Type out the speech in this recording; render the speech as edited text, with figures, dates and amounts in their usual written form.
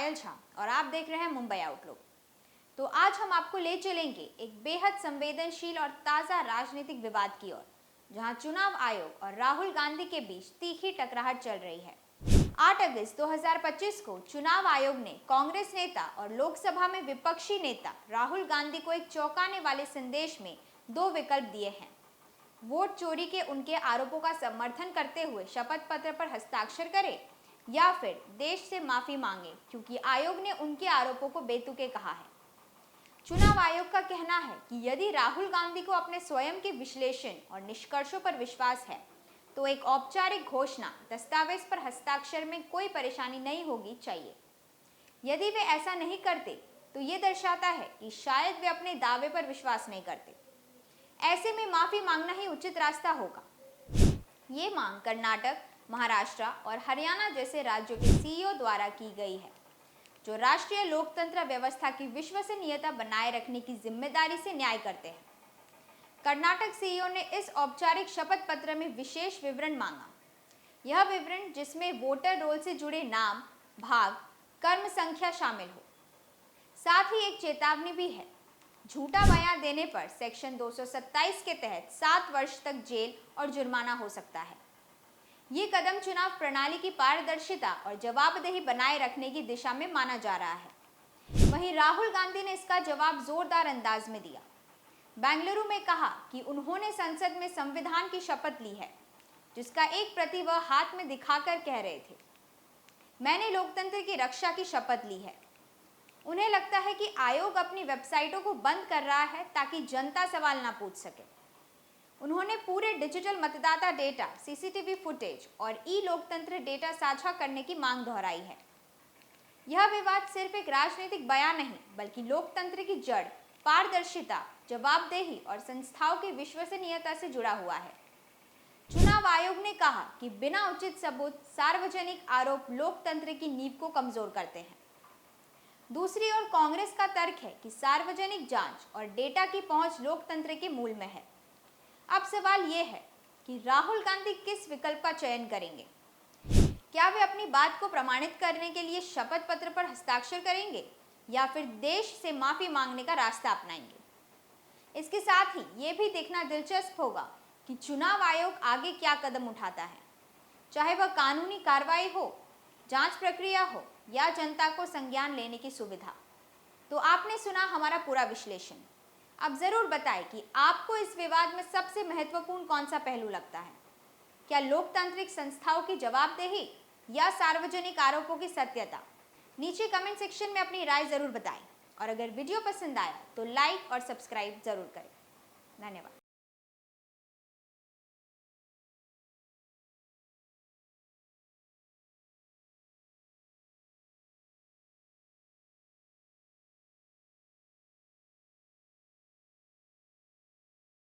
पायल झा और आप देख रहे हैं मुंबई आउटलुक। तो आज हम आपको ले चलेंगे एक बेहद संवेदनशील और ताज़ा राजनीतिक विवाद की ओर, जहां चुनाव आयोग और राहुल गांधी के बीच तीखी टकराहट चल रही है। 8 अगस्त 2025 को चुनाव आयोग ने कांग्रेस नेता और लोकसभा में विपक्षी नेता राहुल गांधी को एक चौंकाने वाले संदेश में दो विकल्प दिए हैं। वोट चोरी के उनके आरोपों का समर्थन करते हुए शपथ पत्र पर हस्ताक्षर करें या फिर देश से माफी मांगे, क्योंकि आयोग ने उनके आरोपों को बेतुके कहा है। चुनाव आयोग का कहना है कि यदि राहुल गांधी को अपने स्वयं के विश्लेषण और निष्कर्षों पर विश्वास है तो एक औपचारिक घोषणा दस्तावेज पर हस्ताक्षर में कोई परेशानी नहीं होगी चाहिए। यदि वे ऐसा नहीं करते तो ये दर्शाता है कि शायद वे अपने दावे पर विश्वास नहीं करते। ऐसे में माफी मांगना ही उचित रास्ता होगा। ये मांग कर्नाटक, महाराष्ट्र और हरियाणा जैसे राज्यों के सीईओ द्वारा की गई है, जो राष्ट्रीय लोकतंत्र व्यवस्था की विश्वसनीयता बनाए रखने की जिम्मेदारी से न्याय करते हैं। कर्नाटक सीईओ ने इस औपचारिक शपथ पत्र में विशेष विवरण मांगा। यह विवरण, जिसमें वोटर रोल से जुड़े नाम, भाग, कर्म संख्या शामिल हो, साथ ही एक चेतावनी भी है। झूठा बयान देने पर सेक्शन 227 के तहत 7 वर्ष तक जेल और जुर्माना हो सकता है। ये कदम चुनाव प्रणाली की पारदर्शिता और जवाबदेही बनाए रखने की दिशा में माना जा रहा है। वहीं राहुल गांधी ने इसका जवाब जोरदार अंदाज में दिया। बेंगलुरु में कहा कि उन्होंने संसद में संविधान की शपथ ली है, जिसका एक प्रति वह हाथ में दिखाकर कह रहे थे, मैंने लोकतंत्र की रक्षा की शपथ ली है। उन्हें लगता है कि आयोग अपनी वेबसाइटों को बंद कर रहा है ताकि जनता सवाल ना पूछ सके। उन्होंने पूरे डिजिटल मतदाता डेटा, सीसीटीवी फुटेज और ई लोकतंत्र डेटा साझा करने की मांग दोहराई है। यह विवाद सिर्फ एक राजनीतिक बयान नहीं, बल्कि लोकतंत्र की जड़, पारदर्शिता, जवाबदेही और संस्थाओं की विश्वसनीयता से जुड़ा हुआ है। चुनाव आयोग ने कहा कि बिना उचित सबूत सार्वजनिक आरोप लोकतंत्र की नींव को कमजोर करते हैं। दूसरी ओर कांग्रेस का तर्क है कि सार्वजनिक जांच और डेटा की पहुंच लोकतंत्र के मूल में है। अब सवाल यह है कि राहुल गांधी किस विकल्प का चयन करेंगे। क्या वे अपनी बात को प्रमाणित करने के लिए शपथ पत्र पर हस्ताक्षर करेंगे या फिर देश से माफी मांगने का रास्ता अपनाएंगे। इसके साथ ही ये भी देखना दिलचस्प होगा कि चुनाव आयोग आगे क्या कदम उठाता है, चाहे वह कानूनी कार्रवाई हो, जांच प्रक्रिया हो या जनता को संज्ञान लेने की सुविधा। तो आपने सुना हमारा पूरा विश्लेषण। अब जरूर बताएं कि आपको इस विवाद में सबसे महत्वपूर्ण कौन सा पहलू लगता है। क्या लोकतांत्रिक संस्थाओं की जवाबदेही या सार्वजनिक आरोपों की सत्यता। नीचे कमेंट सेक्शन में अपनी राय जरूर बताएं और अगर वीडियो पसंद आया तो लाइक और सब्सक्राइब जरूर करें। धन्यवाद।